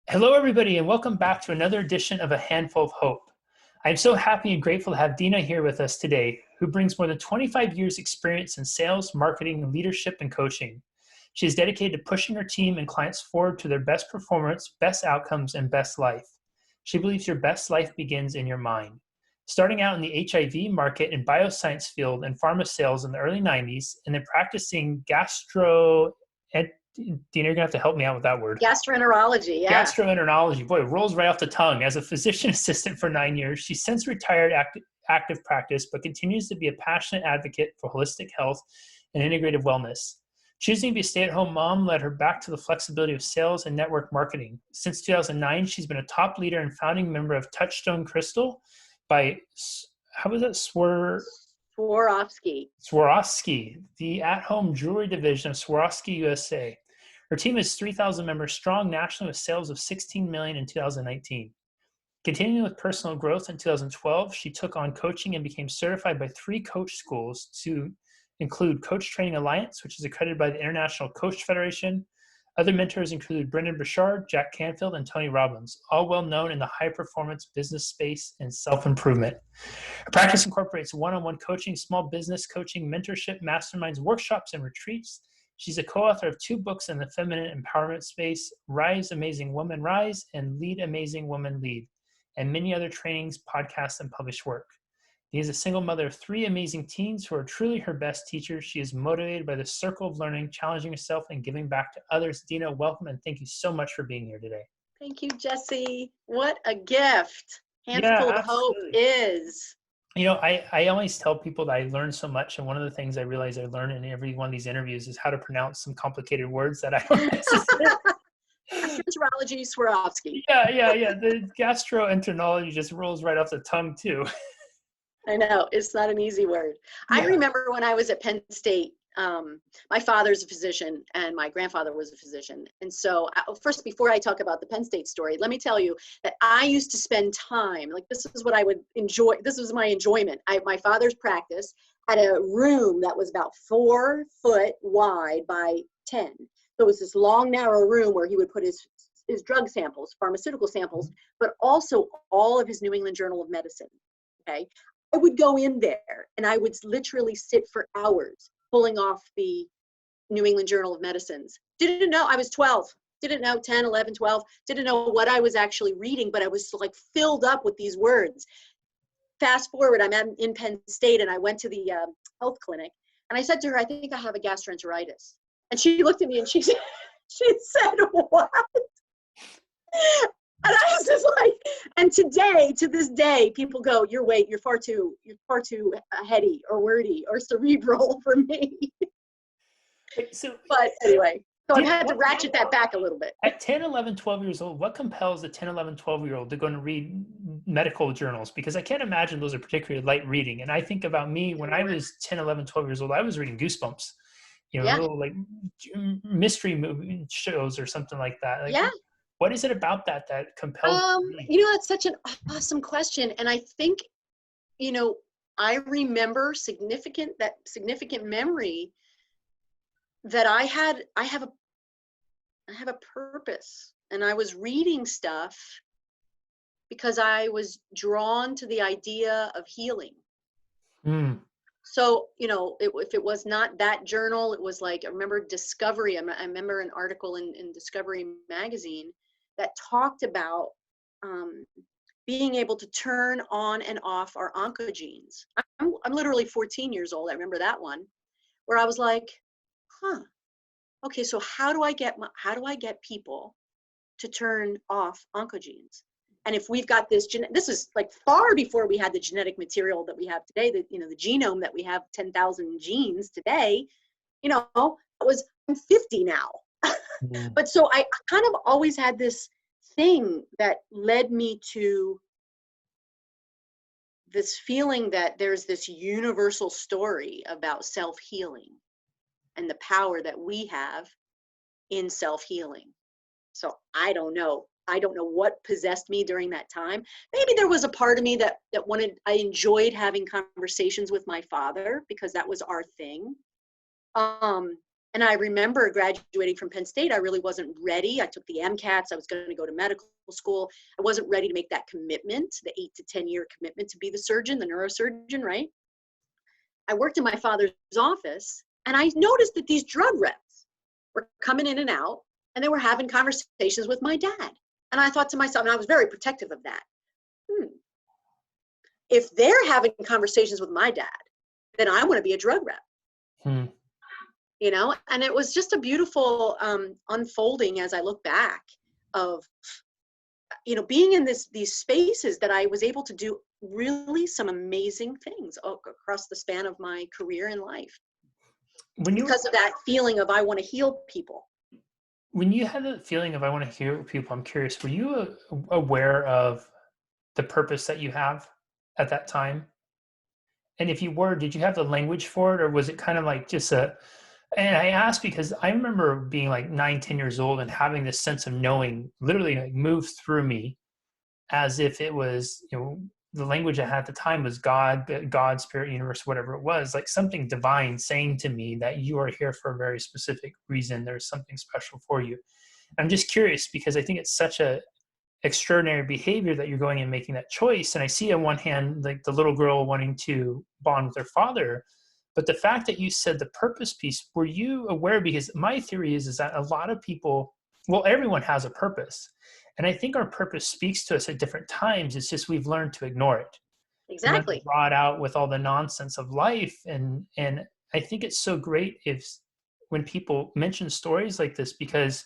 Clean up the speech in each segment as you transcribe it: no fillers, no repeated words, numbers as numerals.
Hello, everybody, and welcome back to another edition of A Handful of Hope. I'm so happy and grateful to have Dena here with us today, who brings more than 25 years experience in sales, marketing, leadership, and coaching. She is dedicated to pushing her team and clients forward to their best performance, best outcomes, and best life. She believes your best life begins in your mind. Starting out in the HIV market and bioscience field and pharma sales in the early 90s, and then practicing Dena, you're going to have to help me out with that word. Gastroenterology, yeah. Gastroenterology, boy, it rolls right off the tongue. As a physician assistant for 9 years, she's since retired active practice, but continues to be a passionate advocate for holistic health and integrative wellness. Choosing to be a stay-at-home mom led her back to the flexibility of sales and network marketing. Since 2009, she's been a top leader and founding member of Touchstone Crystal by, how was that? Swarovski, the at-home jewelry division of Swarovski USA. Her team is 3,000 members strong nationally with sales of $16 million in 2019. Continuing with personal growth in 2012, she took on coaching and became certified by 3 coach schools to include Coach Training Alliance, which is accredited by the International Coach Federation. Other mentors include Brendan Burchard, Jack Canfield, and Tony Robbins, all well known in the high-performance business space and self-improvement. Her practice incorporates one-on-one coaching, small business coaching, mentorship, masterminds, workshops, and retreats. She's a co-author of 2 books in the feminine empowerment space, Rise Amazing Woman Rise and Lead Amazing Woman Lead, and many other trainings, podcasts, and published work. She is a single mother of 3 amazing teens who are truly her best teachers. She is motivated by the circle of learning, challenging herself, and giving back to others. Dena, welcome, and thank you so much for being here today. Thank you, Jesse. What a gift. Handful Yeah, of Hope is. You know, I always tell people that I learn so much, and one of the things I realize I learn in every one of these interviews is how to pronounce some complicated words that I don't necessarily. Gastroenterology, Swarovski. Yeah. The gastroenterology just rolls right off the tongue too. I know, it's not an easy word. Yeah. I remember when I was at Penn State, my father's a physician and my grandfather was a physician. And so first, before I talk about the Penn State story, let me tell you that I used to spend time, like this is what I would enjoy. This was my enjoyment. My father's practice had a room that was about 4 foot wide by 10. So it was this long, narrow room where he would put his drug samples, pharmaceutical samples, but also all of his New England Journal of Medicine. Okay. I would go in there and I would literally sit for hours pulling off the New England Journal of Medicines. Didn't know, I was 12, didn't know 10, 11, 12, didn't know what I was actually reading, but I was like filled up with these words. Fast forward, I'm in Penn State and I went to the health clinic and I said to her, I think I have a gastroenteritis. And she looked at me and she said, what? And I was just like, and to this day, people go, you're far too heady or wordy or cerebral for me. But anyway, so I've had to ratchet that back a little bit. At 10, 11, 12 years old, what compels a 10, 11, 12-year-old to go and read medical journals? Because I can't imagine those are particularly light reading. And I think about me when I was 10, 11, 12 years old, I was reading Goosebumps, little like mystery movie shows or something like that. Like, yeah. What is it about that compels? That's such an awesome question. And I think, I remember significant memory that I have a purpose, and I was reading stuff because I was drawn to the idea of healing. So, if it was not that journal, it was like, I remember Discovery. I remember an article in Discovery magazine that talked about being able to turn on and off our oncogenes. I'm literally 14 years old. I remember that one, where I was like, okay, so how do I get people to turn off oncogenes? And if we've got this is like far before we had the genetic material that we have today, the genome that we have 10,000 genes today, I'm 50 now. Yeah. But so I kind of always had this thing that led me to this feeling that there's this universal story about self-healing and the power that we have in self-healing. So I don't know what possessed me during that time. Maybe there was a part of me that I enjoyed having conversations with my father because that was our thing. And I remember graduating from Penn State, I really wasn't ready. I took the MCATs. I was going to go to medical school. I wasn't ready to make that commitment, the 8 to 10 year commitment to be the surgeon, the neurosurgeon, right? I worked in my father's office, and I noticed that these drug reps were coming in and out, and they were having conversations with my dad. And I thought to myself, and I was very protective of that. If they're having conversations with my dad, then I want to be a drug rep. You know, and it was just a beautiful unfolding as I look back of, you know, being in these spaces that I was able to do really some amazing things across the span of my career and life. Because of that feeling of I want to heal people. When you had the feeling of I want to heal people, I'm curious, were you aware of the purpose that you have at that time? And if you were, did you have the language for it, or was it kind of like just and I ask because I remember being like 9, 10 years old and having this sense of knowing literally like move through me as if it was, you know, the language I had at the time was God, spirit, universe, whatever it was, like something divine saying to me that you are here for a very specific reason. There's something special for you. I'm just curious because I think it's such a extraordinary behavior that you're going and making that choice. And I see on one hand, like the little girl wanting to bond with her father, but the fact that you said the purpose piece, were you aware? Because my theory is that a lot of people, well, everyone has a purpose. And I think our purpose speaks to us at different times. It's just we've learned to ignore it. Exactly. Brought out with all the nonsense of life. And I think it's so great when people mention stories like this, because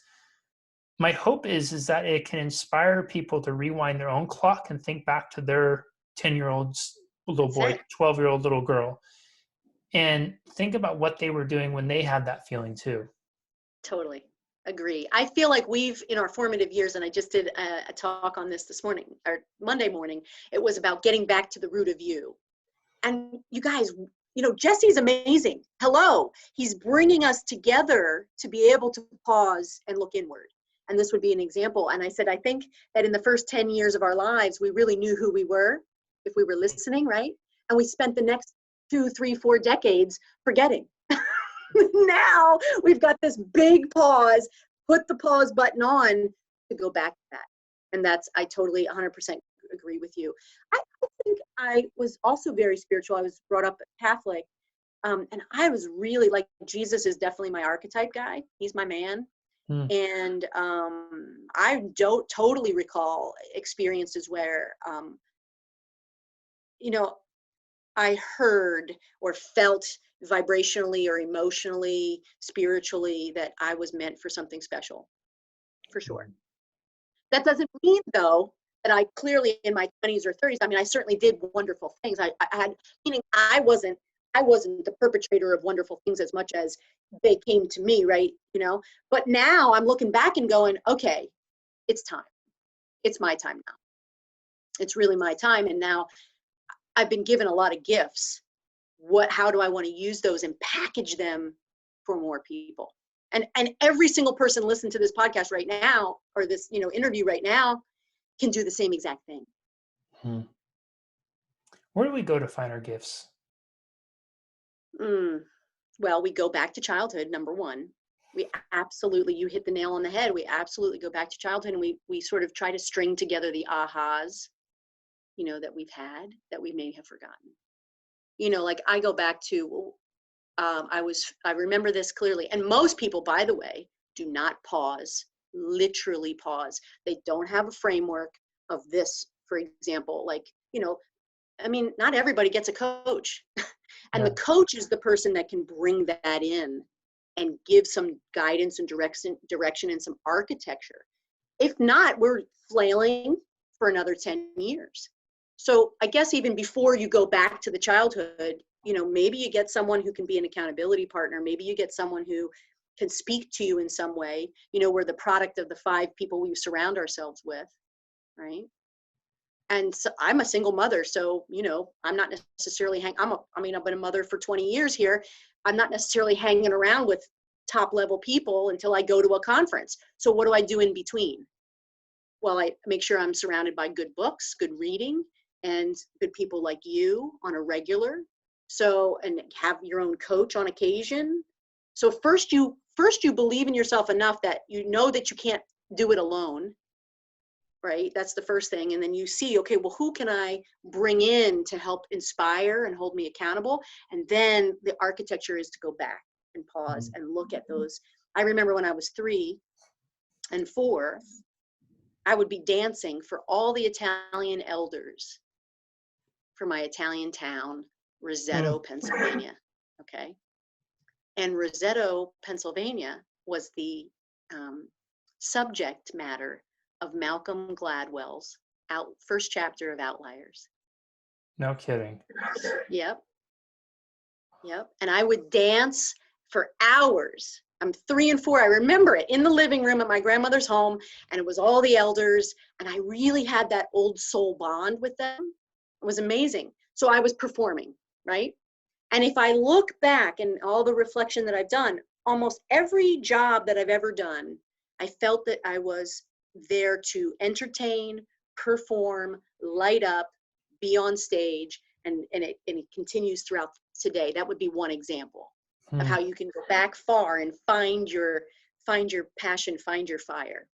my hope is that it can inspire people to rewind their own clock and think back to their 10-year-old little boy, 12-year-old little girl, and think about what they were doing when they had that feeling too. Totally. Agree. I feel like we've, in our formative years, and I just did a talk on this morning, or Monday morning, it was about getting back to the root of you. And you guys, you know, Jesse's amazing. Hello. He's bringing us together to be able to pause and look inward. And this would be an example. And I said, I think that in the first 10 years of our lives, we really knew who we were if we were listening, right? And we spent the next 2, 3, 4 decades forgetting. Now we've got this big pause, put the pause button on to go back to that. And I totally 100% agree with you. I think I was also very spiritual. I was brought up Catholic. And I was really like, Jesus is definitely my archetype guy. He's my man. And I don't totally recall experiences where, you know, I heard or felt vibrationally or emotionally, spiritually, that I was meant for something special, for sure. That doesn't mean, though, that I clearly in my 20s or 30s, I mean, I certainly did wonderful things. I had, meaning I wasn't the perpetrator of wonderful things as much as they came to me, right? You know, but now I'm looking back and going, okay, it's time. It's my time now. It's really my time. And now I've been given a lot of gifts. How do I want to use those and package them for more people? And every single person listening to this podcast right now, or this, you know, interview right now, can do the same exact thing. Where do we go to find our gifts? Well, we go back to childhood, number one. We absolutely, you hit the nail on the head. We absolutely go back to childhood, and we sort of try to string together the ahas, you know, that we've had that we may have forgotten. You know, like I go back to, I remember this clearly. And most people, by the way, do not pause, literally pause. They don't have a framework of this, for example, like, you know, I mean, not everybody gets a coach. And the coach is the person that can bring that in and give some guidance and direction and some architecture. If not, we're flailing for another 10 years. So I guess even before you go back to the childhood, you know, maybe you get someone who can be an accountability partner. Maybe you get someone who can speak to you in some way. You know, we're the product of the 5 people we surround ourselves with, right? And so I'm a single mother, so, you know, I'm not necessarily I've been a mother for 20 years here. I'm not necessarily hanging around with top level people until I go to a conference. So what do I do in between? Well, I make sure I'm surrounded by good books, good reading, and good people like you on a regular. So, and have your own coach on occasion. So first you first you believe in yourself enough that you know that you can't do it alone, right? That's the first thing. And then you see, okay, well, who can I bring in to help inspire and hold me accountable? And then the architecture is to go back and pause and look at those. I remember when I was 3 and 4, I would be dancing for all the Italian elders for my Italian town, Roseto, Pennsylvania. Okay. And Roseto, Pennsylvania was the subject matter of Malcolm Gladwell's first chapter of Outliers. No kidding. Yep. Yep. And I would dance for hours. I'm 3 and 4. I remember it in the living room at my grandmother's home, and it was all the elders, and I really had that old soul bond with them. It was amazing. So I was performing, right? And if I look back and all the reflection that I've done, almost every job that I've ever done, I felt that I was there to entertain, perform, light up, be on stage, and it continues throughout today. That would be one example of how you can go back far and find your passion, find your fire.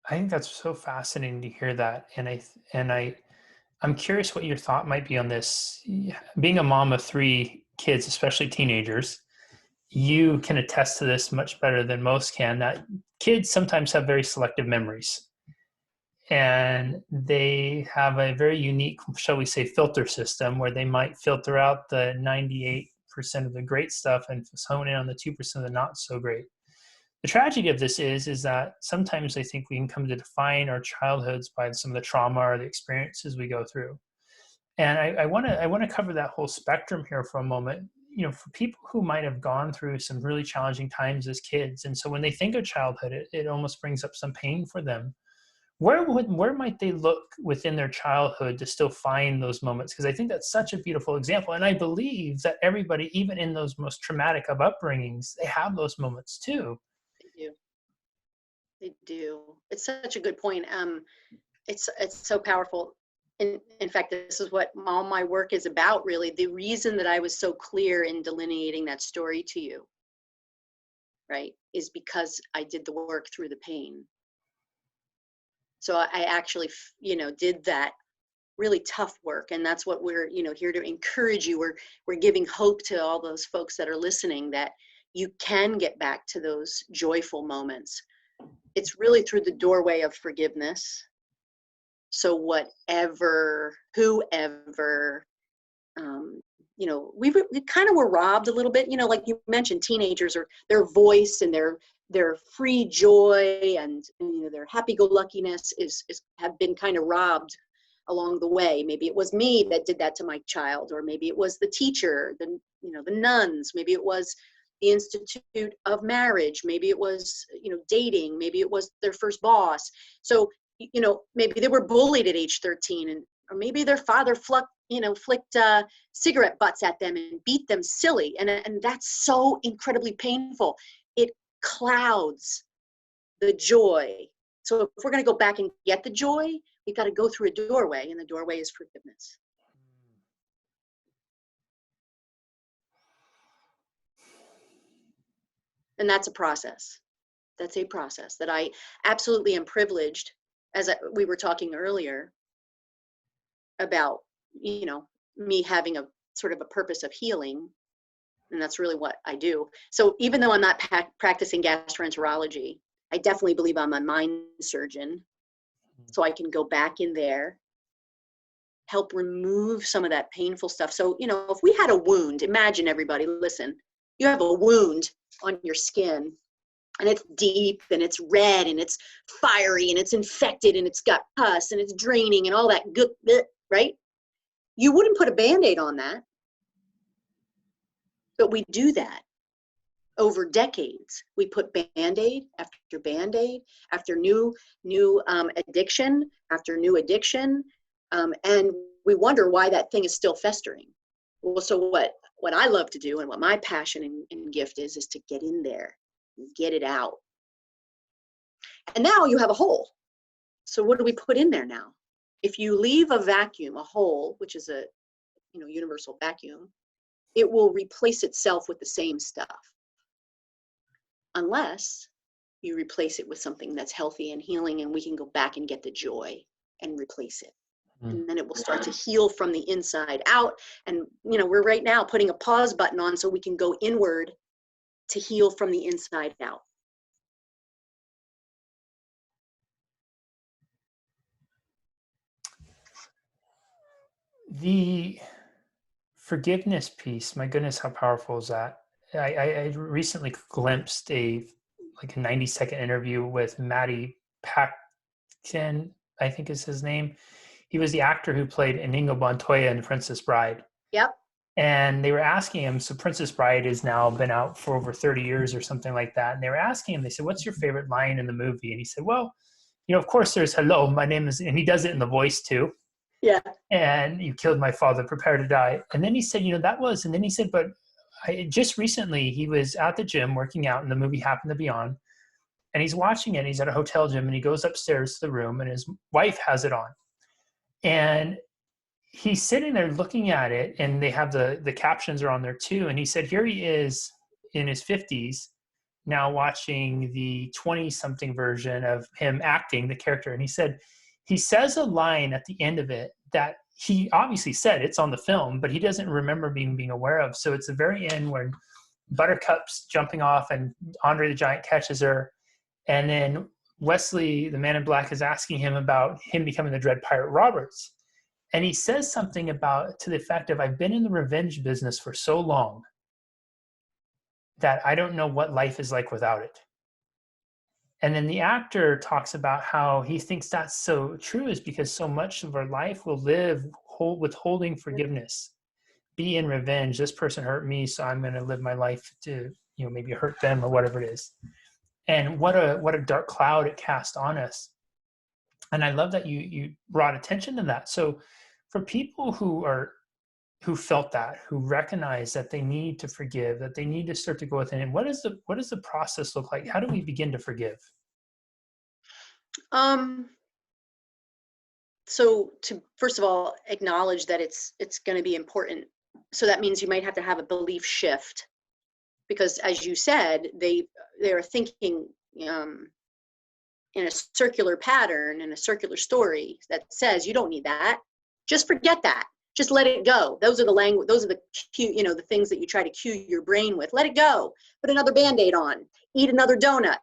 I think that's so fascinating to hear that, and I'm curious what your thought might be on this. Being a mom of 3 kids, especially teenagers, you can attest to this much better than most can, that kids sometimes have very selective memories. And they have a very unique, shall we say, filter system where they might filter out the 98% of the great stuff and hone in on the 2% of the not so great. The tragedy of this is that sometimes I think we can come to define our childhoods by some of the trauma or the experiences we go through. And I want to cover that whole spectrum here for a moment. You know, for people who might have gone through some really challenging times as kids, and so when they think of childhood, it almost brings up some pain for them. Where might they look within their childhood to still find those moments? Because I think that's such a beautiful example, and I believe that everybody, even in those most traumatic of upbringings, they have those moments too. They do. They do. It's such a good point. It's so powerful. In fact, this is what all my work is about, really. The reason that I was so clear in delineating that story to you, right, is because I did the work through the pain. So I actually, did that really tough work, and that's what we're, here to encourage you. We're giving hope to all those folks that are listening that you can get back to those joyful moments. It's really through the doorway of forgiveness. So whoever, we kind of were robbed a little bit, like you mentioned, teenagers, or their voice and their free joy and their happy-go-luckiness have been kind of robbed along the way. Maybe it was me that did that to my child, or maybe it was the teacher, the nuns, maybe it was the Institute of Marriage, maybe it was, dating, maybe it was their first boss. So, maybe they were bullied at age 13, or maybe their father flicked cigarette butts at them and beat them silly. And that's so incredibly painful. It clouds the joy. So if we're going to go back and get the joy, we've got to go through a doorway, and the doorway is forgiveness. And that's a process. That's a process that I absolutely am privileged, as we were talking earlier about, me having a sort of a purpose of healing. And that's really what I do. So even though I'm not practicing gastroenterology, I definitely believe I'm a mind surgeon. So I can go back in there, help remove some of that painful stuff. So, if we had a wound, imagine, everybody, listen, you have a wound on your skin, and it's deep and it's red and it's fiery and it's infected and it's got pus and it's draining and all that good, right? You wouldn't put a Band-Aid on that. But we do that over decades. We put Band-Aid after Band-Aid, after new addiction after new addiction, and we wonder why that thing is still festering. Well, so what I love to do, and what my passion and gift is to get in there, get it out. And now you have a hole. So what do we put in there now? If you leave a vacuum, a hole, which is a universal vacuum, it will replace itself with the same stuff. Unless you replace it with something that's healthy and healing, and we can go back and get the joy and replace it. And then it will start to heal from the inside out. And, we're right now putting a pause button on so we can go inward to heal from the inside out. The forgiveness piece, my goodness, how powerful is that? I recently glimpsed a 90-second interview with Matty Paxton, I think is his name. He was the actor who played Inigo Montoya in Princess Bride. Yep. And they were asking him, so Princess Bride has now been out for over 30 years or something like that. And they were asking him, they said, what's your favorite line in the movie? And he said, well, of course there's hello, my name is, and he does it in the voice too. Yeah. And you killed my father, prepare to die. And then he said, that was, and then he said, but just recently he was at the gym working out and the movie happened to be on. And he's watching it. He's at a hotel gym and he goes upstairs to the room and his wife has it on. And he's sitting there looking at it and they have the captions are on there too. And he said, here he is in his 50s now watching the 20-something version of him acting the character. And he said, he says a line at the end of it that he obviously said it's on the film, but he doesn't remember being aware of. So it's the very end when Buttercup's jumping off and Andre the Giant catches her. And then Wesley, the man in black, is asking him about him becoming the Dread Pirate Roberts. And he says something to the effect of, I've been in the revenge business for so long that I don't know what life is like without it. And then the actor talks about how he thinks that's so true is because so much of our life will live withholding forgiveness, be in revenge. This person hurt me, so I'm going to live my life to, maybe hurt them or whatever it is. And what a dark cloud it cast on us. And I love that you brought attention to that. So for people who felt that, who recognize that they need to forgive, that they need to start to go within, and what does the process look like? How do we begin to forgive? So to first of all acknowledge that it's going to be important. So that means you might have to have a belief shift, because as you said, they're thinking in a circular pattern, in a circular story that says you don't need that. Just forget that. Just let it go. Those are the language. Those are the the things that you try to cue your brain with. Let it go. Put another Band-Aid on. Eat another donut.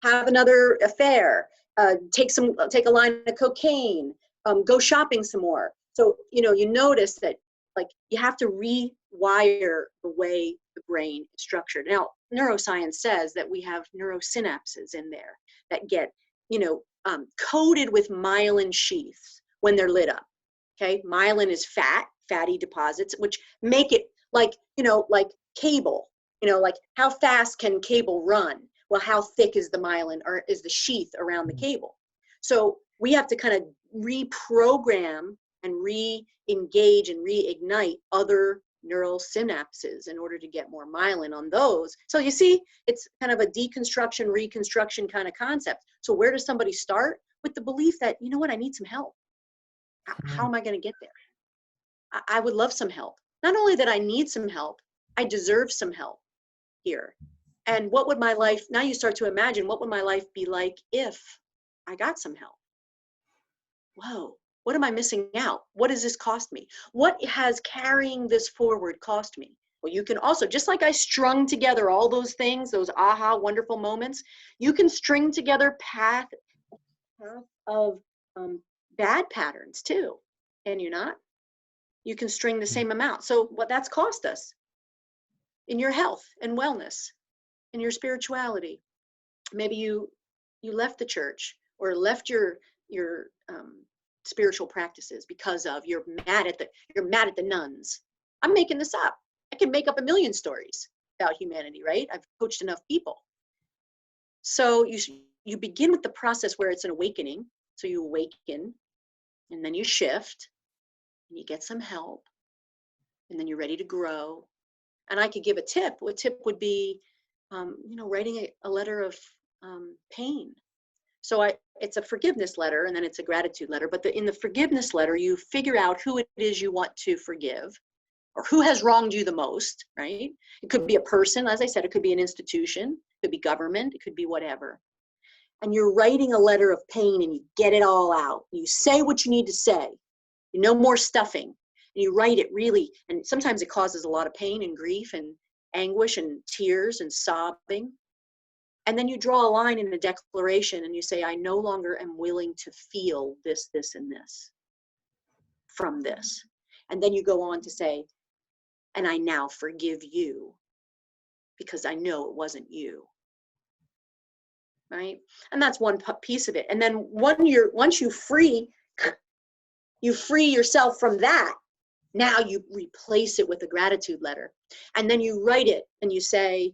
Have another affair. Take a line of cocaine. Go shopping some more. So you notice that you have to rewire the way the brain is structured. Now, neuroscience says that we have neurosynapses in there that get coated with myelin sheaths when they're lit up. Okay, myelin is fatty deposits, which make it like cable. Like how fast can cable run? Well, how thick is the myelin or is the sheath around the cable? So we have to kind of reprogram and re-engage and reignite other neural synapses in order to get more myelin on those. So you see, it's kind of a deconstruction, reconstruction kind of concept. So where does somebody start? With the belief that, I need some help. How am I going to get there? I would love some help. Not only that I need some help, I deserve some help here. And what would my life, now you start to imagine, what would my life be like if I got some help? Whoa, what am I missing out? What does this cost me? What has carrying this forward cost me? Well, you can also, just like I strung together all those things, those aha, wonderful moments, you can string together path of bad patterns too. And you're not? You can string the same amount. So what that's cost us in your health and wellness, in your spirituality. Maybe you left the church or left your spiritual practices because of you're mad at the nuns. I'm making this up. I can make up a million stories about humanity, right? I've coached enough people. So you begin with the process where it's an awakening. So you awaken, and then you shift, and you get some help, and then you're ready to grow. And I could give a tip. A tip would be, writing a letter of pain. So it's a forgiveness letter, and then it's a gratitude letter. But in the forgiveness letter, you figure out who it is you want to forgive. or who has wronged you the most, right? It could be a person, as I said, it could be an institution, it could be government, it could be whatever. And you're writing a letter of pain and you get it all out. You say what you need to say. No more stuffing. And you write it really, and sometimes it causes a lot of pain and grief and anguish and tears and sobbing. And then you draw a line in a declaration and you say, I no longer am willing to feel this, this, and this from this. And then you go on to say, and I now forgive you because I know it wasn't you. Right? And that's one piece of it. And then once you free yourself from that, now you replace it with a gratitude letter. And then you write it and you say,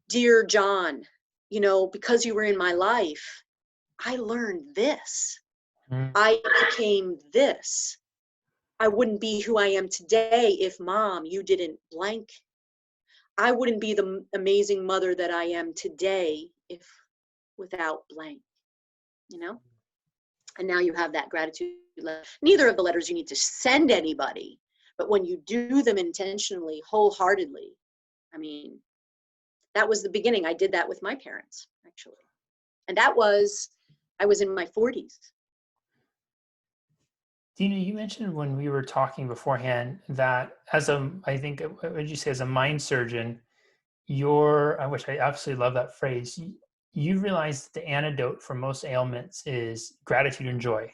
Dear John, you know, because you were in my life, I learned this. I became this. I wouldn't be who I am today if Mom, you didn't blank. I wouldn't be the amazing mother that I am today if without blank, you know? And now you have that gratitude letter. Neither of the letters you need to send anybody, but when you do them intentionally, wholeheartedly, I mean, that was the beginning. I did that with my parents, actually. And I was in my 40s. Dena, you mentioned when we were talking beforehand that I think, what did you say, as a mind surgeon, which I absolutely love that phrase, you realize that the antidote for most ailments is gratitude and joy,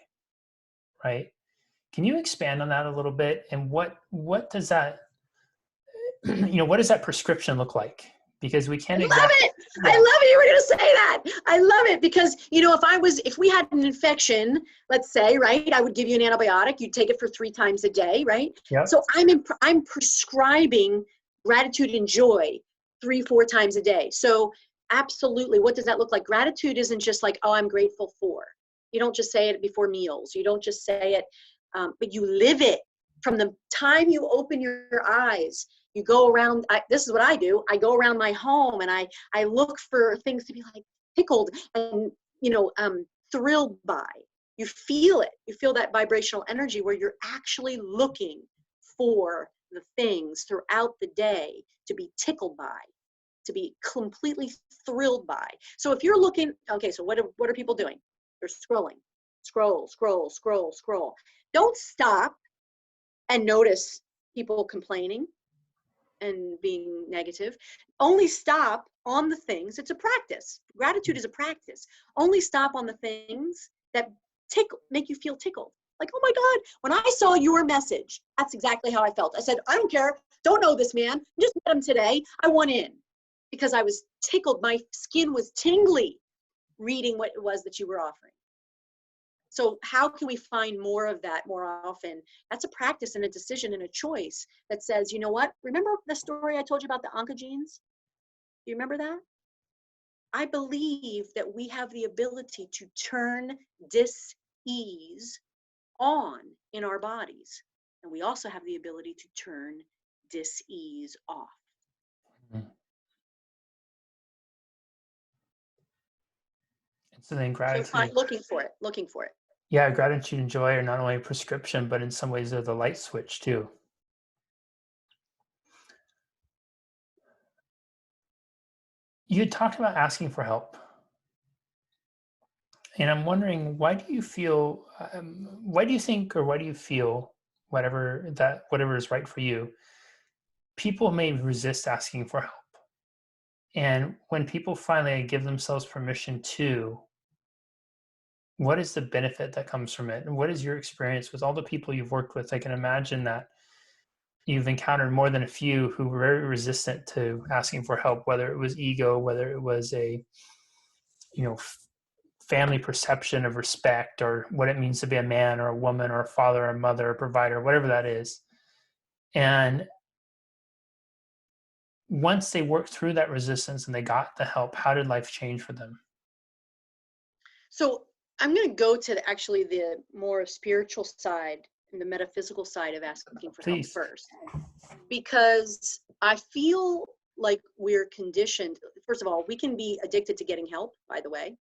right? Can you expand on that a little bit? And what does that, what does that prescription look like? Because we can't exactly. I love it. Yeah. I love it. You were going to say that. I love it because, if we had an infection, let's say, right, I would give you an antibiotic. You'd take it for 3 times a day, right? Yep. So I'm prescribing gratitude and joy 3-4 times a day. So absolutely. What does that look like? Gratitude isn't just like, oh, I'm grateful for. You don't just say it before meals. You don't just say it, but you live it from the time you open your eyes. You go around, this is what I do. I go around my home and I look for things to be like tickled and, thrilled by. You feel it. You feel that vibrational energy where you're actually looking for the things throughout the day to be tickled by, to be completely thrilled by. So if you're looking, okay, so what are people doing? They're scrolling. Scroll, scroll, scroll, scroll. Don't stop and notice people complaining and being negative. Only stop on the things. It's a practice. Gratitude is a practice. Only stop on the things that make you feel tickled. Like, oh my God, when I saw your message, that's exactly how I felt. I said, I don't care. Don't know this man. Just met him today. I want in because I was tickled. My skin was tingly reading what it was that you were offering. So how can we find more of that more often? That's a practice and a decision and a choice that says, you know what? Remember the story I told you about the oncogenes? Do you remember that? I believe that we have the ability to turn dis-ease on in our bodies. And we also have the ability to turn dis-ease off. Mm-hmm. So then gratitude. So looking for it. Yeah, gratitude and joy are not only a prescription, but in some ways they're the light switch too. You had talked about asking for help. And I'm wondering, why do you feel, why do you feel, whatever is right for you, people may resist asking for help? And when people finally give themselves permission to, what is the benefit that comes from it? And what is your experience with all the people you've worked with? I can imagine that you've encountered more than a few who were very resistant to asking for help, whether it was ego, whether it was a, family perception of respect, or what it means to be a man or a woman or a father or a mother or a provider, whatever that is. And once they worked through that resistance and they got the help, how did life change for them? So I'm going to go to the more spiritual side and the metaphysical side of asking for help first, because I feel like we're conditioned. First of all, we can be addicted to getting help, by the way,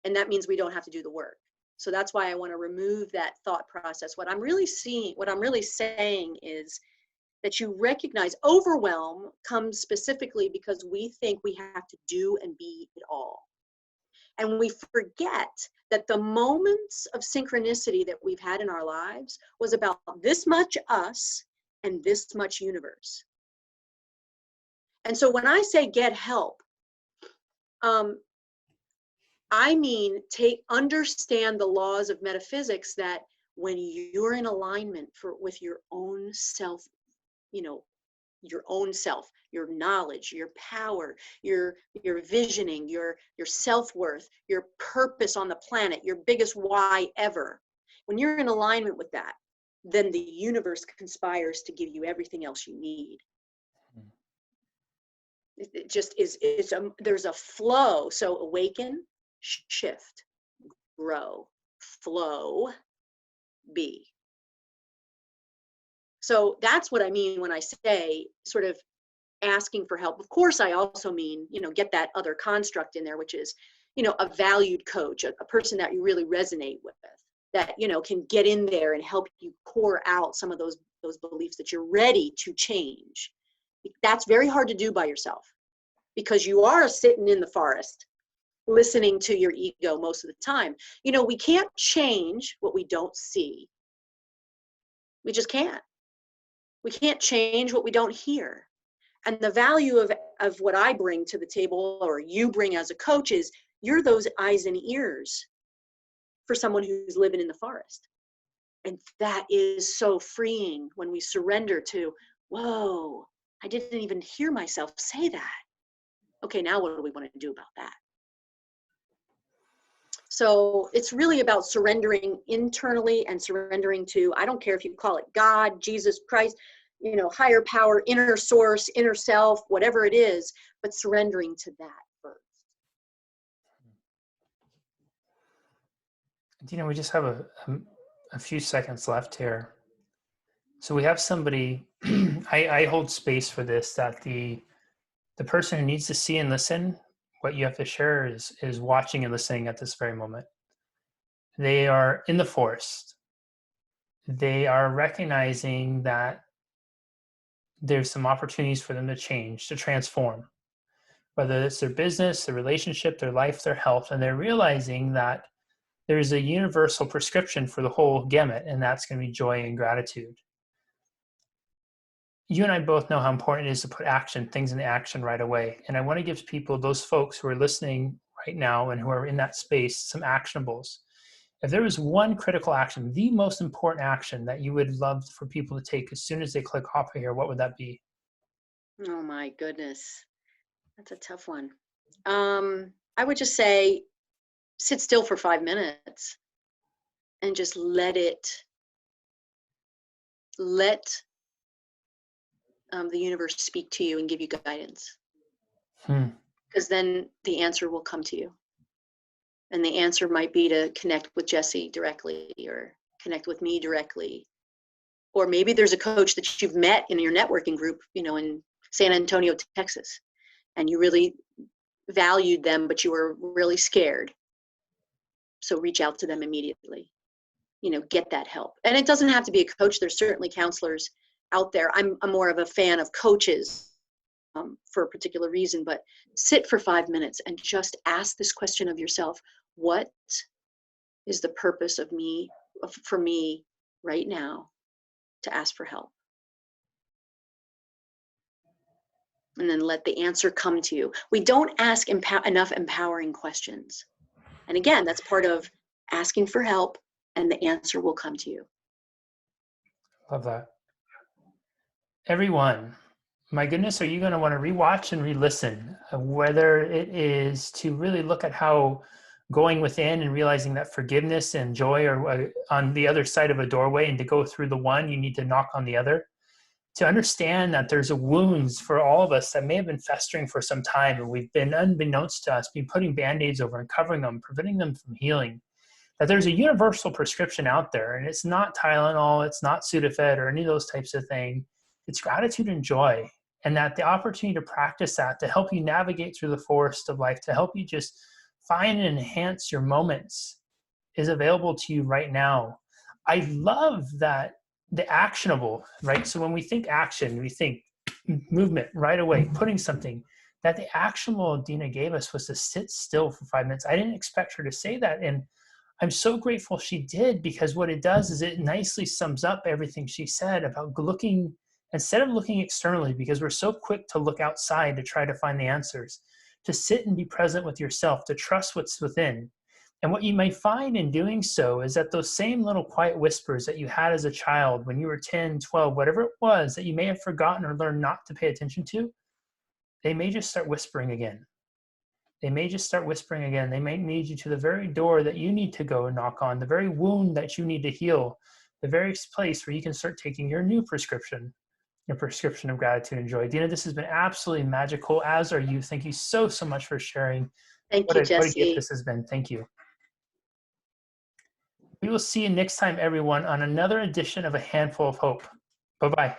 and that means we don't have to do the work. So that's why I want to remove that thought process. What I'm really saying is that you recognize overwhelm comes specifically because we think we have to do and be it all. And we forget that the moments of synchronicity that we've had in our lives was about this much us and this much universe. And so when I say get help, I mean, understand the laws of metaphysics, that when you're in alignment with your own self, your own self, your knowledge, your power, your visioning, your self-worth, your purpose on the planet, your biggest why ever. When you're in alignment with that, then the universe conspires to give you everything else you need. It just is, there's a flow. So awaken, shift, grow, flow, be. So that's what I mean when I say sort of asking for help. Of course, I also mean, get that other construct in there, which is, a valued coach, a person that you really resonate with, that, can get in there and help you pour out some of those beliefs that you're ready to change. That's very hard to do by yourself, because you are sitting in the forest listening to your ego most of the time. We can't change what we don't see. We just can't. We can't change what we don't hear. And the value of what I bring to the table, or you bring as a coach, is you're those eyes and ears for someone who's living in the forest. And that is so freeing when we surrender to, whoa, I didn't even hear myself say that. Okay, now what do we want to do about that? So it's really about surrendering internally and surrendering to, I don't care if you call it God, Jesus Christ, higher power, inner source, inner self, whatever it is, but surrendering to that first. We just have a few seconds left here. So we have somebody, I hold space for this, that the person who needs to see and listen what you have to share is watching and listening at this very moment. They are in the forest. They are recognizing that there's some opportunities for them to change, to transform, whether it's their business, their relationship, their life, their health, and they're realizing that there's a universal prescription for the whole gamut, and that's going to be joy and gratitude. You and I both know how important it is to put things into action right away. And I want to give people, those folks who are listening right now and who are in that space, some actionables. If there was one critical action, the most important action that you would love for people to take as soon as they click off of here, what would that be? Oh my goodness. That's a tough one. I would just say, sit still for 5 minutes and just let the universe speak to you and give you guidance. Because then the answer will come to you. And the answer might be to connect with Jesse directly, or connect with me directly. Or maybe there's a coach that you've met in your networking group, in San Antonio, Texas, and you really valued them, but you were really scared. So reach out to them immediately, get that help. And it doesn't have to be a coach. There's certainly counselors out there. I'm more of a fan of coaches for a particular reason, but sit for 5 minutes and just ask this question of yourself: what is the purpose for me right now to ask for help? And then let the answer come to you. We don't ask enough empowering questions. And again, that's part of asking for help, and the answer will come to you. Love that. Everyone, my goodness, are you going to want to rewatch and re-listen? Whether it is to really look at how going within and realizing that forgiveness and joy are on the other side of a doorway, and to go through the one, you need to knock on the other. To understand that there's wounds for all of us that may have been festering for some time, and we've been, unbeknownst to us, been putting Band-Aids over and covering them, preventing them from healing. That there's a universal prescription out there, and it's not Tylenol, it's not Sudafed or any of those types of things. It's gratitude and joy, and that the opportunity to practice that, to help you navigate through the forest of life, to help you just find and enhance your moments, is available to you right now. I love that the actionable, right? So when we think action, we think movement right away, putting something. That the actionable Dena gave us was to sit still for 5 minutes. I didn't expect her to say that. And I'm so grateful she did, because what it does is it nicely sums up everything she said about looking, instead of looking externally, because we're so quick to look outside to try to find the answers, to sit and be present with yourself, to trust what's within. And what you may find in doing so is that those same little quiet whispers that you had as a child when you were 10, 12, whatever it was that you may have forgotten or learned not to pay attention to, they may just start whispering again. They may just start whispering again. They may lead you to the very door that you need to go and knock on, the very wound that you need to heal, the very place where you can start taking your new prescription, your prescription of gratitude and joy. Dena, this has been absolutely magical, as are you. Thank you so, so much for sharing. Thank What you, a gift Jesse. this has been. Thank you. We will see you next time, everyone, on another edition of A Handful of Hope. Bye-bye.